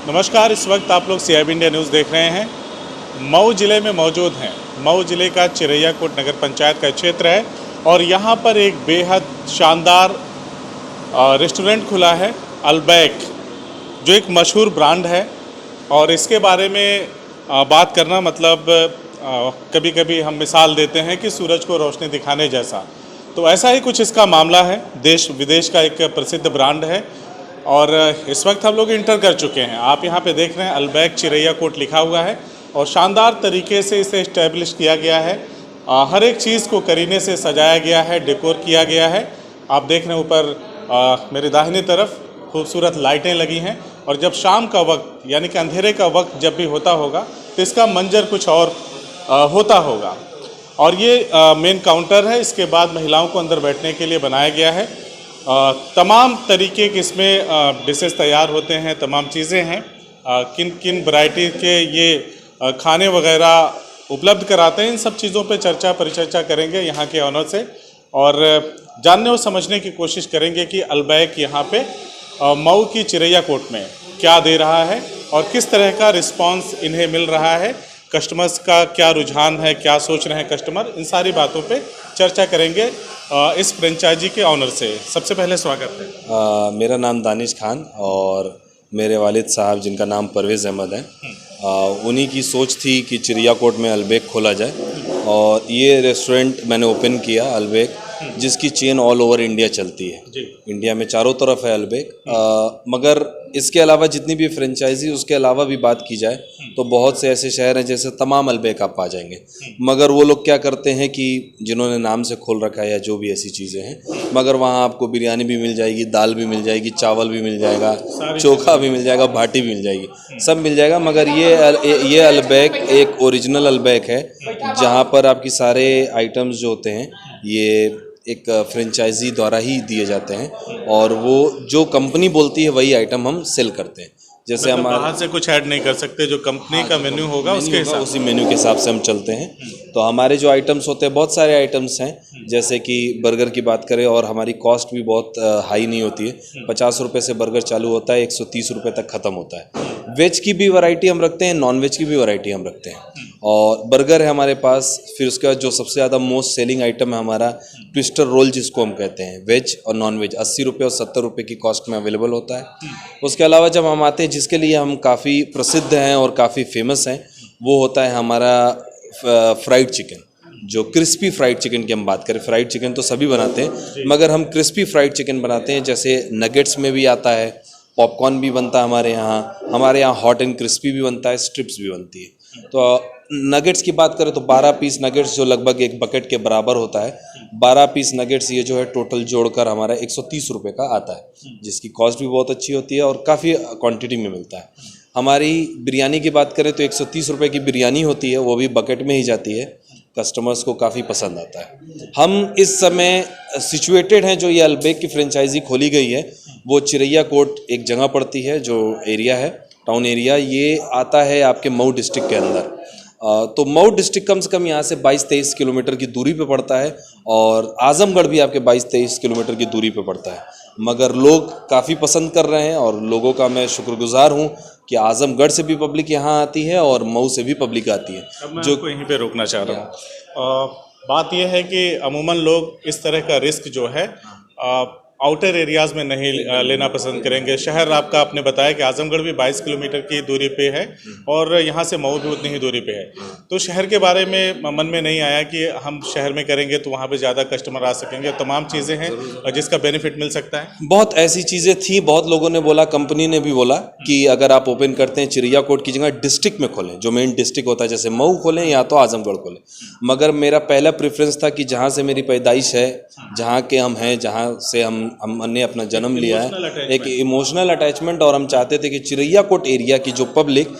नमस्कार। इस वक्त आप लोग CIB इंडिया न्यूज़ देख रहे हैं। मऊ ज़िले में मौजूद हैं। मऊ ज़िले का चिरैयाकोट नगर पंचायत का क्षेत्र है और यहाँ पर एक बेहद शानदार रेस्टोरेंट खुला है, अलबैक, जो एक मशहूर ब्रांड है। और इसके बारे में बात करना मतलब कभी कभी हम मिसाल देते हैं कि सूरज को रोशनी दिखाने जैसा, तो ऐसा ही कुछ इसका मामला है। देश विदेश का एक प्रसिद्ध ब्रांड है और इस वक्त हम लोग इंटर कर चुके हैं। आप यहाँ पे देख रहे हैं अलबैक चिरैयाकोट लिखा हुआ है और शानदार तरीके से इसे इस्टेब्लिश किया गया है। हर एक चीज़ को करीने से सजाया गया है, डेकोर किया गया है। आप देख रहे हैं ऊपर मेरी दाहिनी तरफ खूबसूरत लाइटें लगी हैं और जब शाम का वक्त यानी कि अंधेरे का वक्त जब भी होता होगा तो इसका मंजर कुछ और होता होगा। और ये मेन काउंटर है। इसके बाद महिलाओं को अंदर बैठने के लिए बनाया गया है। तमाम तरीके के इसमें डिशेस तैयार होते हैं, तमाम चीज़ें हैं। किन किन वैरायटी के ये खाने वगैरह उपलब्ध कराते हैं, इन सब चीज़ों पे चर्चा परिचर्चा करेंगे यहाँ के ऑनर से और जानने और समझने की कोशिश करेंगे कि अलबैक यहाँ पे मऊ की चिरैयाकोट में क्या दे रहा है और किस तरह का रिस्पांस इन्हें मिल रहा है, कस्टमर्स का क्या रुझान है, क्या सोच रहे हैं कस्टमर, इन सारी बातों पे चर्चा करेंगे इस फ्रेंचाइजी के ऑनर से। सबसे पहले स्वागत है। मेरा नाम दानिश खान और मेरे वालिद साहब जिनका नाम परवेज़ अहमद है, उन्हीं की सोच थी कि चिरैयाकोट में अलबैक खोला जाए और ये रेस्टोरेंट मैंने ओपन किया अलबैक, जिसकी चेन ऑल ओवर इंडिया चलती है। इंडिया में चारों तरफ है अलबैक। मगर इसके अलावा जितनी भी फ्रेंचाइजी उसके अलावा भी बात की जाए तो बहुत से ऐसे शहर हैं जैसे तमाम अलबैक आप पा जाएंगे। मगर वो लोग क्या करते हैं कि जिन्होंने नाम से खोल रखा है या जो भी ऐसी चीज़ें हैं, मगर वहाँ आपको बिरयानी भी मिल जाएगी, दाल भी मिल जाएगी, चावल भी मिल जाएगा, चोखा भी मिल जाएगा, भाटी भी मिल जाएगी, सब मिल जाएगा। मगर ये अलबैक एक ओरिजिनल अलबैक है जहाँ पर आपकी सारे आइटम्स जो होते हैं ये एक फ्रेंचाइजी द्वारा ही दिए जाते हैं और वो जो कंपनी बोलती है वही आइटम हम सेल करते हैं। जैसे मतलब हमारे बाहर से कुछ ऐड नहीं कर सकते, जो कंपनी का मेन्यू होगा उसके हिसाब उसी मेन्यू के हिसाब से हम चलते हैं। तो हमारे जो आइटम्स होते हैं बहुत सारे आइटम्स हैं, जैसे कि बर्गर की बात करें और हमारी कॉस्ट भी बहुत हाई नहीं होती है। 50 रुपये से बर्गर चालू होता है, 130 रुपये तक ख़त्म होता है। वेज की भी वैरायटी हम रखते हैं, नॉन वेज की भी वैरायटी हम रखते हैं। और बर्गर है हमारे पास। फिर उसके बाद जो सबसे ज़्यादा मोस्ट सेलिंग आइटम है हमारा ट्विस्टर रोल, जिसको हम कहते हैं, वेज और नॉन वेज 80 रुपये और 70 रुपये की कॉस्ट में अवेलेबल होता है। उसके अलावा जब हम आते हैं, जिसके लिए हम काफ़ी प्रसिद्ध हैं और काफ़ी फेमस हैं, वो होता है हमारा फ्राइड चिकन। जो क्रिस्पी फ्राइड चिकन की हम बात करें, फ्राइड चिकन तो सभी बनाते हैं मगर हम क्रिस्पी फ्राइड चिकन बनाते हैं। जैसे नगेट्स में भी आता है, पॉपकॉर्न भी बनता है हमारे यहाँ हॉट एंड क्रिस्पी भी बनता है, स्ट्रिप्स भी बनती है। तो नगेट्स की बात करें तो 12 पीस नगेट्स जो लगभग एक बकेट के बराबर होता है, 12 पीस नगेट्स ये जो है टोटल जोड़कर हमारा 130 रुपये का आता है, जिसकी कॉस्ट भी बहुत अच्छी होती है और काफ़ी क्वांटिटी में मिलता है। हमारी बिरयानी की बात करें तो 130 रुपये की बिरयानी होती है, वो भी बकेट में ही जाती है, कस्टमर्स को काफ़ी पसंद आता है। हम इस समय सिचुएटेड हैं, जो ये अलबैक की फ्रेंचाइजी खोली गई है वो चिरैयाकोट एक जगह पड़ती है, जो एरिया है टाउन एरिया, ये आता है आपके मऊ डिस्ट्रिक्ट के अंदर। तो मऊ डिस्ट्रिक्ट कम से कम यहाँ से 22-23 किलोमीटर की दूरी पे पड़ता है और आजमगढ़ भी आपके 22-23 किलोमीटर की दूरी पे पड़ता है। मगर लोग काफ़ी पसंद कर रहे हैं और लोगों का मैं शुक्रगुजार हूँ कि आजमगढ़ से भी पब्लिक यहाँ आती है और मऊ से भी पब्लिक आती है। अब मैं आपको यहीं पे रोकना चाह रहा हूँ। बात यह है कि अमूमन लोग इस तरह का रिस्क जो है आउटर एरियाज़ में नहीं लेना पसंद करेंगे। शहर आपका आपने बताया कि आजमगढ़ भी 22 किलोमीटर की दूरी पे है और यहाँ से मऊ भी उतनी ही दूरी पे है। तो शहर के बारे में मन में नहीं आया कि हम शहर में करेंगे तो वहाँ पे ज़्यादा कस्टमर आ सकेंगे, तमाम चीज़ें हैं जिसका बेनिफिट मिल सकता है। बहुत ऐसी चीज़ें थी, बहुत लोगों ने बोला, कंपनी ने भी बोला कि अगर आप ओपन करते हैं चिरैयाकोट की जगह डिस्ट्रिक्ट में खोलें, जो मेन डिस्ट्रिक्ट होता है, जैसे मऊ खोलें या तो आजमगढ़ खोलें। मगर मेरा पहला प्रेफरेंस था कि जहाँ से मेरी पैदाइश है, जहाँ के हम हैं, जहाँ से हमने अपना जन्म लिया है, एक इमोशनल अटैचमेंट। और हम चाहते थे कि चिरैयाकोट एरिया की जो पब्लिक,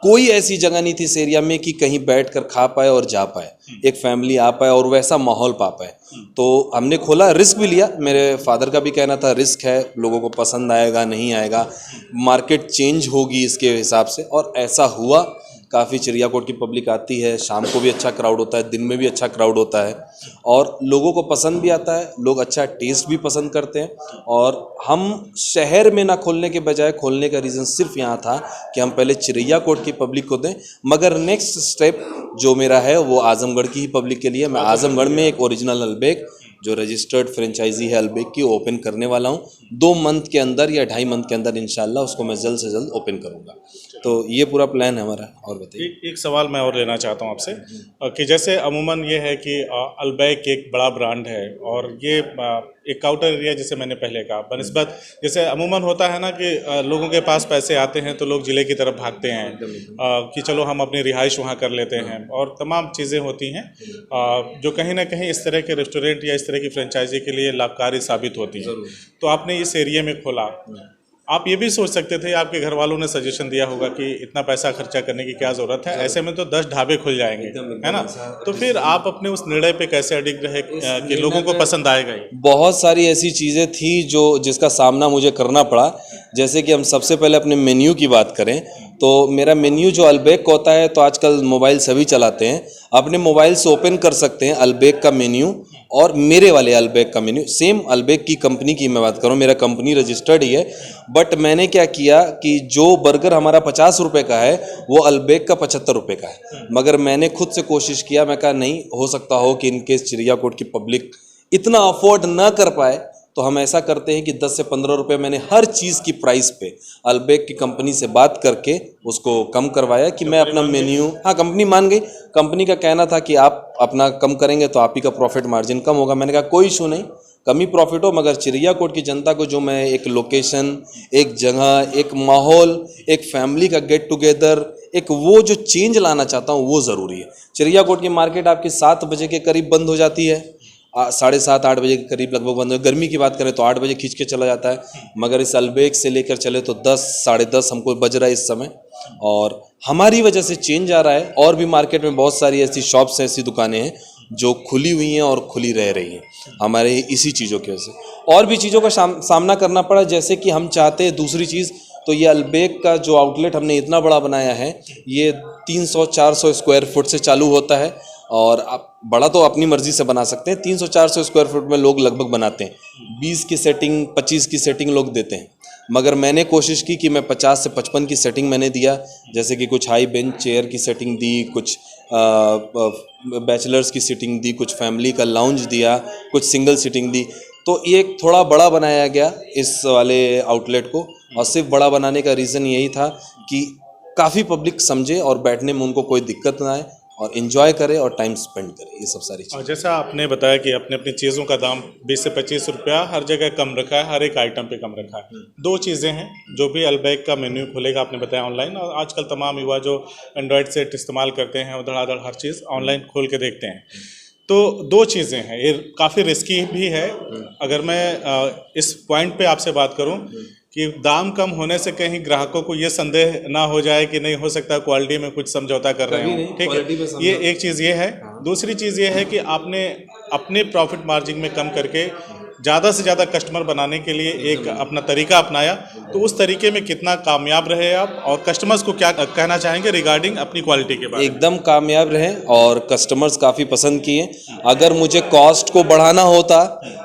कोई ऐसी जगह नहीं थी इस एरिया में कि कहीं बैठकर खा पाए और जा पाए, एक फैमिली आ पाए और वैसा माहौल पा पाए। तो हमने खोला, रिस्क भी लिया। मेरे फादर का भी कहना था रिस्क है, लोगों को पसंद आएगा नहीं आएगा, मार्केट चेंज होगी इसके हिसाब से, और ऐसा हुआ। काफ़ी चिड़ियाकोट की पब्लिक आती है, शाम को भी अच्छा क्राउड होता है, दिन में भी अच्छा क्राउड होता है और लोगों को पसंद भी आता है, लोग अच्छा टेस्ट भी पसंद करते हैं। और हम शहर में ना खोलने के बजाय खोलने का रीज़न सिर्फ यहाँ था कि हम पहले चिड़ियाकोट की पब्लिक को दें, मगर नेक्स्ट स्टेप जो मेरा है वो आजमगढ़ की ही पब्लिक के लिए। मैं आजमगढ़ में एक ओरिजिनल अल्बेक जो रजिस्टर्ड फ्रेंचाइजी है अल्बेक की ओपन करने वाला हूँ 2 मंथ के अंदर या 2.5 मंथ के अंदर इंशाल्लाह उसको मैं जल्द से जल्द ओपन करूँगा। तो ये पूरा प्लान है हमारा। और बताइए। एक सवाल मैं और लेना चाहता हूँ आपसे कि जैसे अमूमन ये है कि अल्बैक एक बड़ा ब्रांड है और ये एक आउटर एरिया जैसे मैंने पहले कहा बनिस्बत जैसे अमूमन होता है ना कि लोगों के पास पैसे आते हैं तो लोग ज़िले की तरफ भागते हैं कि चलो हम अपनी रिहाइश वहाँ कर लेते हैं और तमाम चीज़ें होती हैं जो कहीं ना कहीं इस तरह के रेस्टोरेंट या इस तरह की फ्रेंचाइजी के लिए लाभकारी साबित होती है। तो आपने इस एरिया में खोला, आप ये भी सोच सकते थे, आपके घर वालों ने सजेशन दिया होगा कि इतना पैसा खर्चा करने की क्या ज़रूरत है, ऐसे में तो 10 ढाबे खुल जाएंगे, है ना। तो फिर आप अपने उस निर्णय पे कैसे अडिग रहे कि लोगों को पसंद आएगा ही? बहुत सारी ऐसी चीज़ें थी जो जिसका सामना मुझे करना पड़ा। जैसे कि हम सबसे पहले अपने मेन्यू की बात करें तो मेरा मेन्यू जो अल्बेक का होता है, तो आजकल मोबाइल सभी चलाते हैं, अपने मोबाइल से ओपन कर सकते हैं अल्बेक का मेन्यू और मेरे वाले अल्बेक का मेन्यू। सेम अल्बेक की कंपनी की मैं बात करूँ, मेरा कंपनी रजिस्टर्ड ही है, बट मैंने क्या किया कि जो बर्गर हमारा 50 रुपये का है वो अल्बेक का 75 रुपये का है। मगर मैंने खुद से कोशिश किया, मैं कहा नहीं हो सकता हो कि इनके चिड़ियाकोट की पब्लिक इतना अफोर्ड ना कर पाए, तो हम ऐसा करते हैं कि 10 से 15 रुपये मैंने हर चीज़ की प्राइस पे अल्बेक की कंपनी से बात करके उसको कम करवाया कि मैं अपना मेन्यू, हाँ कंपनी मान गई। कंपनी का कहना था कि आप अपना कम करेंगे तो आप ही का प्रॉफिट मार्जिन कम होगा। मैंने कहा कोई इशू नहीं, कम ही प्रॉफिट हो, मगर चिड़ियाकोट की जनता को जो मैं एक लोकेशन, एक जगह, एक माहौल, एक फैमिली का गेट टुगेदर, एक वो जो चेंज लाना चाहता हूँ वो ज़रूरी है। चिड़ियाकोट की मार्केट आपकी 7 बजे के करीब बंद हो जाती है, 7:30-8 बजे के करीब लगभग बंद हो। गर्मी की बात करें तो 8 बजे खींच के चला जाता है, मगर इस अल्बेक से लेकर चले तो 10, 10:30 हमको बज रहा है इस समय, और हमारी वजह से चेंज आ रहा है। और भी मार्केट में बहुत सारी ऐसी शॉप्स हैं, ऐसी दुकानें हैं जो खुली हुई हैं और खुली रह रही हैं हमारे इसी चीज़ों की वजह से। और भी चीज़ों का सामना करना पड़ा, जैसे कि हम चाहते हैं दूसरी चीज़, तो ये अल्बेक का जो आउटलेट हमने इतना बड़ा बनाया है, ये 300-400 स्क्वायर फुट से चालू होता है, और आप बड़ा तो अपनी मर्जी से बना सकते हैं। 300-400 स्क्वायर फुट में लोग लगभग बनाते हैं, 20 की सेटिंग, 25 की सेटिंग लोग देते हैं, मगर मैंने कोशिश की कि मैं 50 से 55 की सेटिंग मैंने दिया। जैसे कि कुछ हाई बेंच चेयर की सेटिंग दी, कुछ बैचलर्स की सीटिंग दी, कुछ फैमिली का लाउंज दिया, कुछ सिंगल सीटिंग दी। तो ये थोड़ा बड़ा बनाया गया इस वाले आउटलेट को, और सिर्फ बड़ा बनाने का रीज़न यही था कि काफ़ी पब्लिक समझे और बैठने में उनको कोई दिक्कत ना आए और इन्जॉय करे और टाइम स्पेंड करे, ये सब सारी चीज़ें। और जैसा आपने बताया कि अपने अपनी चीज़ों का दाम 20 से 25 रुपया हर जगह कम रखा है, हर एक आइटम पे कम रखा है। 2 चीज़ें हैं, जो भी अल्बेक का मेन्यू खुलेगा आपने बताया ऑनलाइन, और आजकल तमाम युवा जो एंड्रॉयड सेट इस्तेमाल करते हैं वो धड़ाधड़ हर चीज़ ऑनलाइन खोल के देखते हैं। तो 2 चीज़ें हैं, ये काफ़ी रिस्की भी है। अगर मैं इस पॉइंट पे आपसे बात करूं कि दाम कम होने से कहीं ग्राहकों को ये संदेह ना हो जाए कि नहीं हो सकता क्वालिटी में कुछ समझौता कर रहे हो, ठीक है, ये एक चीज़ ये है। दूसरी चीज़ ये है कि आपने अपने प्रॉफिट मार्जिन में कम करके ज़्यादा से ज़्यादा कस्टमर बनाने के लिए एक अपना तरीका अपनाया, तो उस तरीके में कितना कामयाब रहे आप, और कस्टमर्स को क्या कहना चाहेंगे रिगार्डिंग अपनी क्वालिटी के बारे में? एकदम कामयाब रहे और कस्टमर्स काफ़ी पसंद किए। अगर मुझे कॉस्ट को बढ़ाना होता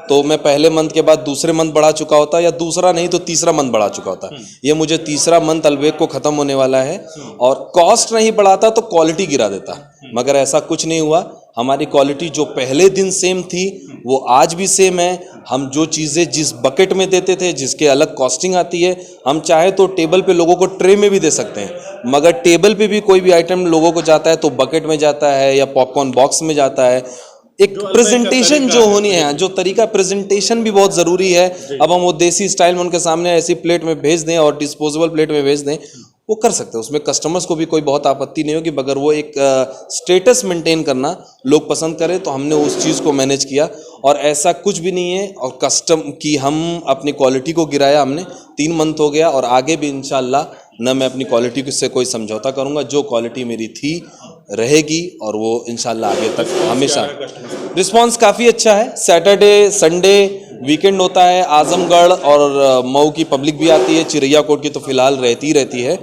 तो मैं पहले मंथ के बाद दूसरे मंथ बढ़ा चुका होता, या दूसरा नहीं तो तीसरा मंथ बढ़ा चुका होता। ये मुझे तीसरा मंथ अल्बेक को ख़त्म होने वाला है, और कॉस्ट नहीं बढ़ाता तो क्वालिटी गिरा देता, मगर ऐसा कुछ नहीं हुआ। हमारी क्वालिटी जो पहले दिन सेम थी वो आज भी सेम है। हम जो चीज़ें जिस बकेट में देते थे, जिसके अलग कॉस्टिंग आती है, हम चाहे तो टेबल पे लोगों को ट्रे में भी दे सकते हैं, मगर टेबल पे भी कोई भी आइटम लोगों को जाता है तो बकेट में जाता है या पॉपकॉर्न बॉक्स में जाता है। एक प्रेजेंटेशन जो होनी है, जो तरीका, प्रेजेंटेशन भी बहुत ज़रूरी है। अब हम वो देसी स्टाइल में उनके सामने ऐसी प्लेट में भेज दें और डिस्पोजेबल प्लेट में भेज दें, वो कर सकते हैं, उसमें कस्टमर्स को भी कोई बहुत आपत्ति नहीं होगी, मगर वो एक स्टेटस मेंटेन करना लोग पसंद करें, तो हमने उस चीज़ को मैनेज किया। और ऐसा कुछ भी नहीं है, और कस्टम की हम अपनी क्वालिटी को गिराया हमने, 3 मंथ हो गया, और आगे भी इंशाल्लाह न मैं अपनी क्वालिटी से कोई समझौता करूंगा। जो क्वालिटी मेरी थी रहेगी, और वो इंशाल्लाह आगे तक हमेशा। रिस्पांस काफ़ी अच्छा है। सैटरडे, संडे, वीकेंड होता है, आजमगढ़ और मऊ की पब्लिक भी आती है, चिड़ियाकोट की तो फिलहाल रहती है,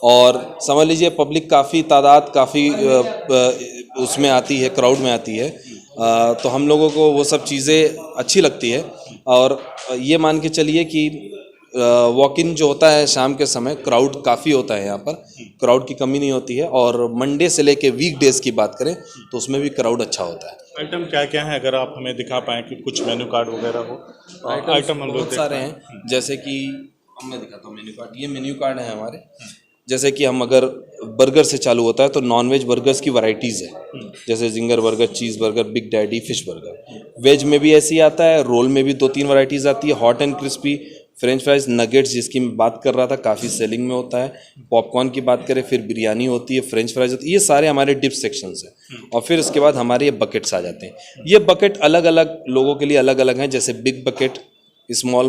और समझ लीजिए पब्लिक काफ़ी तादाद काफ़ी उसमें आती है, क्राउड में आती है। तो हम लोगों को वो सब चीज़ें अच्छी लगती है। और ये मान के चलिए कि वॉक इन जो होता है शाम के समय, क्राउड काफ़ी होता है यहाँ पर, क्राउड की कमी नहीं होती है। और मंडे से लेके वीक डेज़ की बात करें तो उसमें भी क्राउड अच्छा होता है। आइटम क्या क्या है, अगर आप हमें दिखा पाएँ कि कुछ मेन्यू कार्ड वगैरह हो। आइटम हम लोग बहुत सारे हैं, जैसे कि मैं दिखाता हूँ मेन्यू कार्ड। ये मेन्यू कार्ड है हमारे। जैसे कि हम अगर बर्गर से चालू होता है तो नॉन वेज बर्गर्स की वैरायटीज़ है, जैसे zinger burger, cheese burger, big daddy, fish burger. Veg में भी ऐसे ही आता है, रोल में भी 2-3 वैरायटीज़ आती है, hot and crispy, French fries, nuggets जिसकी मैं बात कर रहा था काफ़ी सेलिंग में होता है, पॉपकॉर्न की बात करें, फिर बिरयानी होती है, फ्रेंच फ्राइज होती है। ये सारे हमारे डिप सेक्शंस हैं। और फिर उसके बाद हमारे ये बकेट्स आ जाते हैं। ये बकेट अलग अलग लोगों के लिए अलग अलग हैं, जैसे बिग बकेट, स्मॉल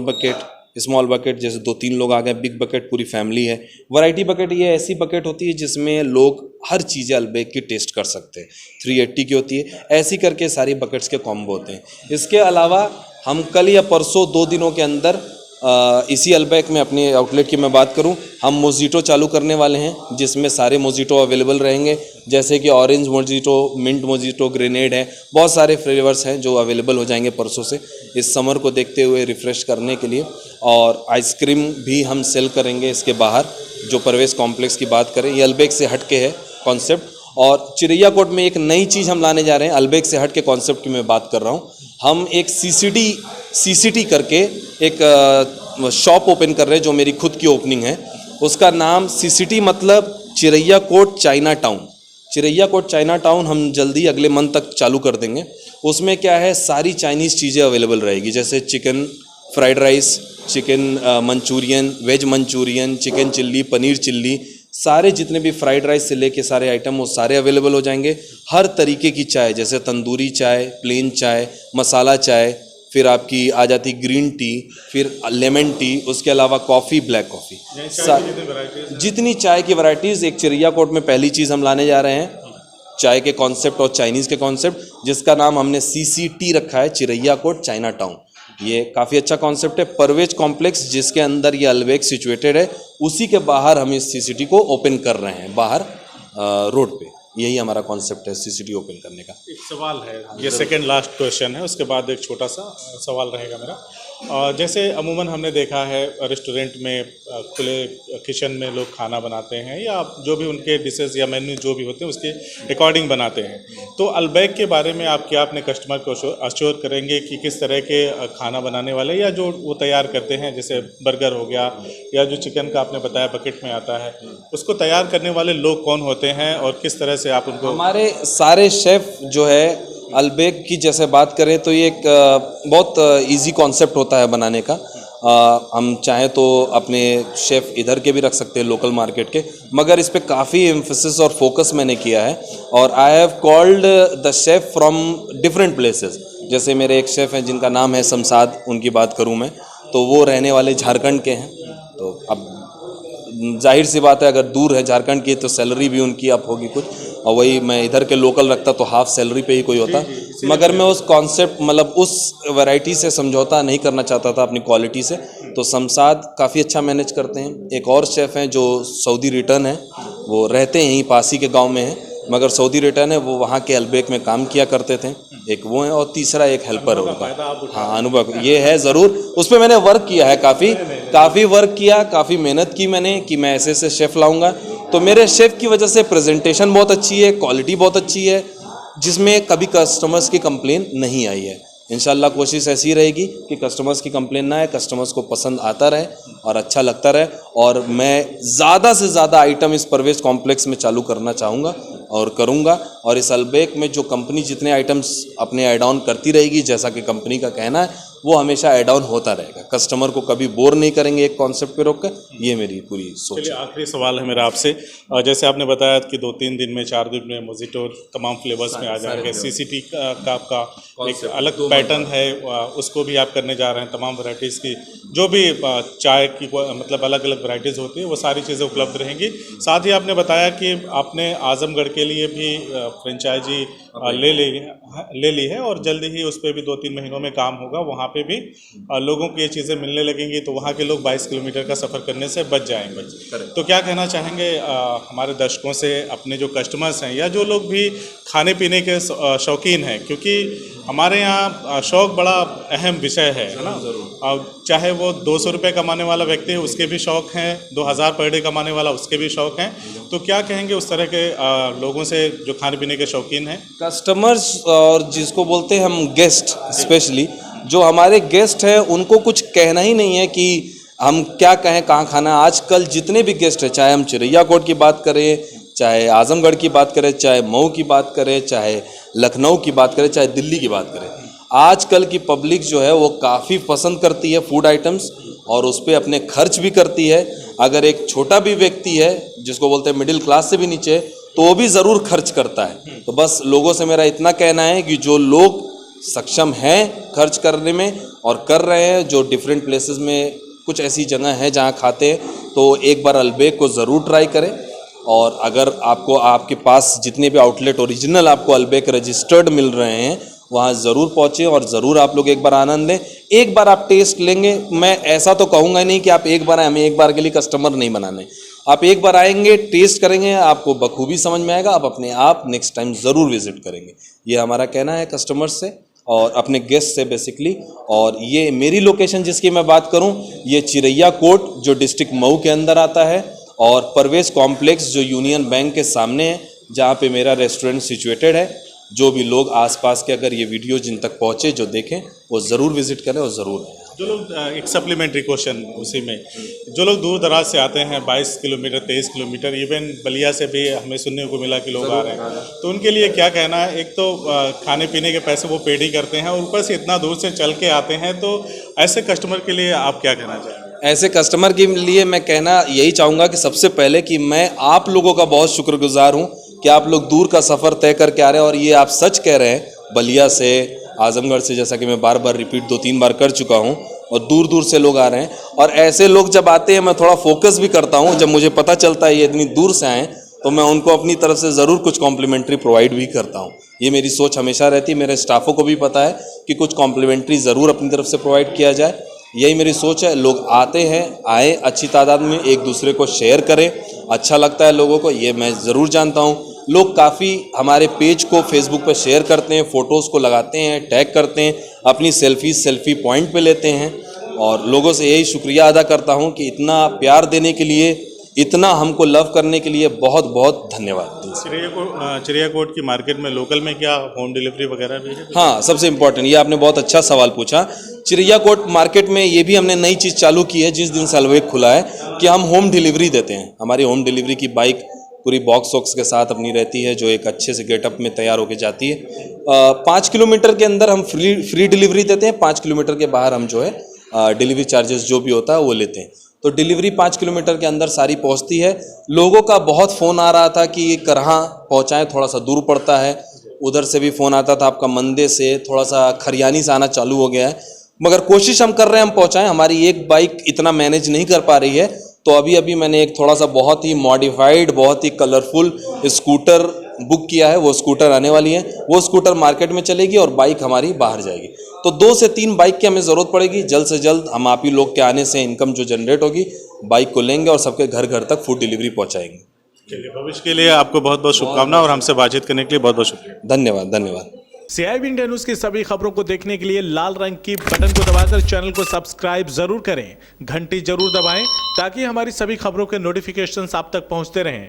बकेट जैसे 2-3 लोग आ गए, बिग बकेट पूरी फैमिली है। वैरायटी बकेट ये ऐसी बकेट होती है जिसमें लोग हर चीज़ें अल्बेक की टेस्ट कर सकते हैं। 380 की होती है, ऐसी करके सारी बकेट्स के कॉम्बो होते हैं। इसके अलावा हम कल या परसों 2 दिनों के अंदर इसी अल्बेक में अपने आउटलेट की मैं बात करूं, हम मोजिटो चालू करने वाले हैं, जिसमें सारे मोजिटो अवेलेबल रहेंगे, जैसे कि orange mojito, mint mojito, grenade है, बहुत सारे फ्लेवर्स हैं जो अवेलेबल हो जाएंगे परसों से, इस समर को देखते हुए रिफ़्रेश करने के लिए। और आइसक्रीम भी हम सेल करेंगे इसके बाहर, जो परवेज कॉम्प्लेक्स की बात करें, ये अल्बेक से हट के है कॉन्सेप्ट। और चिरैया कोट में एक नई चीज़ हम लाने जा रहे हैं, अल्बेक से हट के कॉन्सेप्ट की मैं बात कर रहा हूँ। हम एक सीसीटी करके एक शॉप ओपन कर रहे हैं, जो मेरी खुद की ओपनिंग है। उसका नाम सीसीटी मतलब चिरैया कोट चाइना टाउन। चिरैया कोट चाइना टाउन हम जल्दी अगले मंथ तक चालू कर देंगे। उसमें क्या है, सारी चाइनीज़ चीज़ें अवेलेबल रहेगी, जैसे chicken fried rice, chicken Manchurian, veg Manchurian, chicken chilli, paneer chilli, सारे जितने भी फ्राइड राइस से लेके सारे आइटम वो सारे अवेलेबल हो जाएंगे। हर तरीके की चाय, जैसे तंदूरी चाय, प्लेन चाय, मसाला चाय, फिर आपकी आ जाती ग्रीन टी, फिर लेमन टी, उसके अलावा कॉफ़ी, ब्लैक कॉफ़ी, जितनी चाय की वैरायटीज़। एक चिरैया कोट में पहली चीज़ हम लाने जा रहे हैं चाय के कॉन्सेप्ट और चाइनीज़ के कॉन्सेप्ट, जिसका नाम हमने CCT रखा है, चिरैया कोट चाइना टाउन। ये काफ़ी अच्छा कॉन्सेप्ट है। परवेज कॉम्प्लेक्स जिसके अंदर ये अल्बेक सिचुएटेड है, उसी के बाहर हम इस CCT को ओपन कर रहे हैं, बाहर रोड पे। यही हमारा कॉन्सेप्ट है CCT ओपन करने का। एक सवाल है, ये सेकंड लास्ट क्वेश्चन है, उसके बाद एक छोटा सा सवाल रहेगा मेरा। जैसे अमूमन हमने देखा है रेस्टोरेंट में खुले किचन में लोग खाना बनाते हैं, या जो भी उनके डिशेस या मेन्यू जो भी होते हैं उसके अकॉर्डिंग बनाते हैं। तो अल्बेक के बारे में आप क्या अपने कस्टमर को अश्योर करेंगे कि किस तरह के खाना बनाने वाले, या जो वो तैयार करते हैं, जैसे बर्गर हो गया या जो चिकन का आपने बताया बकेट में आता है, उसको तैयार करने वाले लोग कौन होते हैं और किस तरह से आप उनको? हमारे सारे शेफ़ जो है अल्बेक की जैसे बात करें तो ये एक बहुत इजी कॉन्सेप्ट होता है बनाने का। हम चाहें तो अपने शेफ़ इधर के भी रख सकते हैं, लोकल मार्केट के, मगर इस पे काफ़ी एम्फेसिस और फोकस मैंने किया है। और I have called the chef from different places. जैसे मेरे एक शेफ़ हैं जिनका नाम है शमशाद, उनकी बात करूं मैं तो वो रहने वाले झारखंड के हैं। तो अब जाहिर सी बात है, अगर दूर है झारखंड की तो सैलरी भी उनकी अप होगी कुछ, और वही मैं इधर के लोकल रखता तो हाफ सैलरी पे ही कोई होता। मगर मैं उस कॉन्सेप्ट मतलब उस वैरायटी से समझौता नहीं करना चाहता था अपनी क्वालिटी से। तो शमशाद काफ़ी अच्छा मैनेज करते हैं। एक और शेफ़ हैं जो सऊदी रिटर्न है, वो रहते हैं यहीं पास ही के गाँव में हैं, मगर सऊदी रिटर्न है, वो वहाँ के अल्बेक में काम किया करते थे। एक वो हैं, और तीसरा एक हेल्पर है उनका। हाँ, अनुभव ये है ज़रूर, उस पर मैंने वर्क किया है, काफ़ी वर्क किया, काफ़ी मेहनत की मैंने कि मैं ऐसे ऐसे शेफ़ लाऊंगा। तो मेरे शेफ़ की वजह से प्रेजेंटेशन बहुत अच्छी है, क्वालिटी बहुत अच्छी है, जिसमें कभी कस्टमर्स की कंप्लेन नहीं आई है। इंशाल्लाह कोशिश ऐसी रहेगी कि कस्टमर्स की कंप्लेन ना आए, कस्टमर्स को पसंद आता रहे और अच्छा लगता रहे। और मैं ज़्यादा से ज़्यादा आइटम इस परवेज कॉम्प्लेक्स में चालू करना चाहूँगा और करूँगा। और इस अल्बेक में जो कंपनी जितने आइटम्स अपने ऐड ऑन करती रहेगी, जैसा कि कंपनी का कहना है, वो हमेशा ऐड ऑन होता रहेगा। कस्टमर को कभी बोर नहीं करेंगे एक कॉन्सेप्ट पे रोक कर, ये मेरी पूरी सोच चलिए, है। आखिरी सवाल है मेरा आपसे। जैसे आपने बताया कि 2-3 दिन में, 4 दिन में मोजिटो तमाम फ्लेवर्स में आ जाएंगे, CCT का आपका एक अलग पैटर्न है उसको भी आप करने जा रहे हैं। तमाम वैरायटीज़ की जो भी चाय की मतलब अलग अलग वैरायटीज़ होती है वो सारी चीज़ें उपलब्ध रहेंगी। साथ ही आपने बताया कि आपने आजमगढ़ के लिए भी फ्रेंचाइजी ले ली है और जल्दी ही उस पर भी 2-3 महीनों में काम होगा। वहाँ पे भी लोगों को ये चीज़ें मिलने लगेंगी तो वहाँ के लोग 22 किलोमीटर का सफ़र करने से बच जाएंगे। तो क्या कहना चाहेंगे हमारे दर्शकों से, अपने जो कस्टमर्स हैं या जो लोग भी खाने पीने के शौकीन हैं, क्योंकि हमारे यहाँ शौक़ बड़ा अहम विषय है ना। चाहे वो 200 रुपये कमाने वाला व्यक्ति है उसके भी शौक़ हैं, 2000 पर डे कमाने वाला उसके भी शौक़ हैं। तो क्या कहेंगे उस तरह के लोगों से जो खाने पीने के शौकीन हैं? कस्टमर्स और जिसको बोलते हैं हम गेस्ट, स्पेशली जो हमारे गेस्ट हैं उनको कुछ कहना ही नहीं है कि हम क्या कहें कहाँ खाना है। आजकल जितने भी गेस्ट हैं, चाहे हम चिरैया कोट की बात करें, चाहे आजमगढ़ की बात करें, चाहे मऊ की बात करें, चाहे लखनऊ की बात करें, चाहे दिल्ली की बात करें, आजकल की पब्लिक जो है वो काफ़ी पसंद करती है फूड आइटम्स और उस पर अपने खर्च भी करती है। अगर एक छोटा भी व्यक्ति है जिसको बोलते हैं मिडिल क्लास से भी नीचे, तो वो भी ज़रूर खर्च करता है। तो बस लोगों से मेरा इतना कहना है कि जो लोग सक्षम हैं खर्च करने में और कर रहे हैं, जो डिफरेंट प्लेसेस में कुछ ऐसी जगह है जहाँ खाते हैं, तो एक बार अल्बेक को ज़रूर ट्राई करें। और अगर आपको आपके पास जितने भी आउटलेट ओरिजिनल आपको अल्बेक रजिस्टर्ड मिल रहे हैं वहाँ ज़रूर पहुँचें और ज़रूर आप लोग एक बार आनंद लें। एक बार आप टेस्ट लेंगे, मैं ऐसा तो कहूँगा नहीं कि आप एक बार आए, हमें एक बार के लिए कस्टमर नहीं बनाने। आप एक बार आएंगे, टेस्ट करेंगे, आपको बखूबी समझ में आएगा, आप अपने आप नेक्स्ट टाइम ज़रूर विजिट करेंगे। ये हमारा कहना है कस्टमर्स से और अपने गेस्ट से बेसिकली। और ये मेरी लोकेशन जिसकी मैं बात करूँ, ये चिरैया कोट जो डिस्ट्रिक्ट मऊ के अंदर आता है और परवेज कॉम्प्लेक्स जो यूनियन बैंक के सामने है, जहाँ पे मेरा रेस्टोरेंट सिचुएटेड है। जो भी लोग आसपास के अगर ये वीडियो जिन तक पहुँचे, जो देखें, वो ज़रूर विजिट करें और ज़रूर आएँ। जो लोग एक सप्लीमेंट्री क्वेश्चन उसी में, जो लोग दूर दराज से आते हैं 22 किलोमीटर 23 किलोमीटर, इवन बलिया से भी हमें सुनने को मिला कि लोग आ रहे हैं, तो उनके लिए क्या कहना है? एक तो खाने पीने के पैसे वो पेड ही करते हैं और ऊपर से इतना दूर से चल के आते हैं, तो ऐसे कस्टमर के लिए आप क्या कहना चाहेंगे? ऐसे कस्टमर के लिए मैं कहना यही चाहूँगा कि सबसे पहले कि मैं आप लोगों का बहुत शुक्रगुजार हूँ कि आप लोग दूर का सफ़र तय करके आ रहे हैं। और ये आप सच कह रहे हैं, बलिया से, आजमगढ़ से, जैसा कि मैं बार बार रिपीट 2-3 बार कर चुका हूँ, और दूर दूर से लोग आ रहे हैं। और ऐसे लोग जब आते हैं मैं थोड़ा फोकस भी करता हूँ। जब मुझे पता चलता है ये इतनी दूर से आएँ तो मैं उनको अपनी तरफ से ज़रूर कुछ कॉम्प्लीमेंट्री प्रोवाइड भी करता हूँ। ये मेरी सोच हमेशा रहती है, मेरे स्टाफों को भी पता है कि कुछ कॉम्प्लीमेंट्री ज़रूर अपनी तरफ से प्रोवाइड किया जाए। यही मेरी सोच है। लोग आते हैं, आए अच्छी तादाद में, एक दूसरे को शेयर करें, अच्छा लगता है लोगों को, ये मैं ज़रूर जानता हूँ। लोग काफ़ी हमारे पेज को फेसबुक पर शेयर करते हैं, फ़ोटोज़ को लगाते हैं, टैग करते हैं, अपनी सेल्फी पॉइंट पे लेते हैं। और लोगों से यही शुक्रिया अदा करता हूँ कि इतना प्यार देने के लिए, इतना हमको लव करने के लिए बहुत बहुत धन्यवाद। चिरैया कोट की मार्केट में लोकल में क्या होम डिलीवरी वगैरह भी है? हाँ, सबसे इम्पोर्टेंट, ये आपने बहुत अच्छा सवाल पूछा। चिरैया कोट मार्केट में ये भी हमने नई चीज़ चालू की है जिस दिन से अल्बेक खुला है, कि हम होम डिलीवरी देते हैं। हमारी होम डिलीवरी की बाइक पूरी बॉक्स वॉक्स के साथ अपनी रहती है, जो एक अच्छे से गेटअप में तैयार होके जाती है। 5 किलोमीटर के अंदर हम फ्री डिलीवरी देते हैं, 5 किलोमीटर के बाहर हम जो है डिलीवरी चार्जेस जो भी होता है वो लेते हैं। तो डिलीवरी 5 किलोमीटर के अंदर सारी पहुंचती है। लोगों का बहुत फ़ोन आ रहा था कि ये कहाँ पहुंचाएं, थोड़ा सा दूर पड़ता है। उधर से भी फ़ोन आता था, आपका मंदे से थोड़ा सा खरियानी से आना चालू हो गया है, मगर कोशिश हम कर रहे हैं हम पहुंचाएं। हमारी एक बाइक इतना मैनेज नहीं कर पा रही है, तो अभी मैंने एक थोड़ा सा बहुत ही मॉडिफाइड, बहुत ही कलरफुल स्कूटर बुक किया है। वो स्कूटर आने वाली है, वो स्कूटर मार्केट में चलेगी और बाइक हमारी बाहर जाएगी। तो 2 से 3 बाइक की हमें ज़रूरत पड़ेगी। जल्द से जल्द हम आप ही लोग के आने से इनकम जो जनरेट होगी, बाइक को लेंगे और सबके घर घर तक फूड डिलीवरी पहुंचाएंगे। चलिए, भविष्य के लिए आपको बहुत बहुत शुभकामनाएं और हमसे बातचीत करने के लिए बहुत बहुत शुक्रिया। धन्यवाद। CIB इंडिया न्यूज की सभी खबरों को देखने के लिए लाल रंग की बटन को दबाकर चैनल को सब्सक्राइब जरूर करें, घंटी जरूर दबाएं ताकि हमारी सभी खबरों के नोटिफिकेशंस आप तक पहुंचते रहें।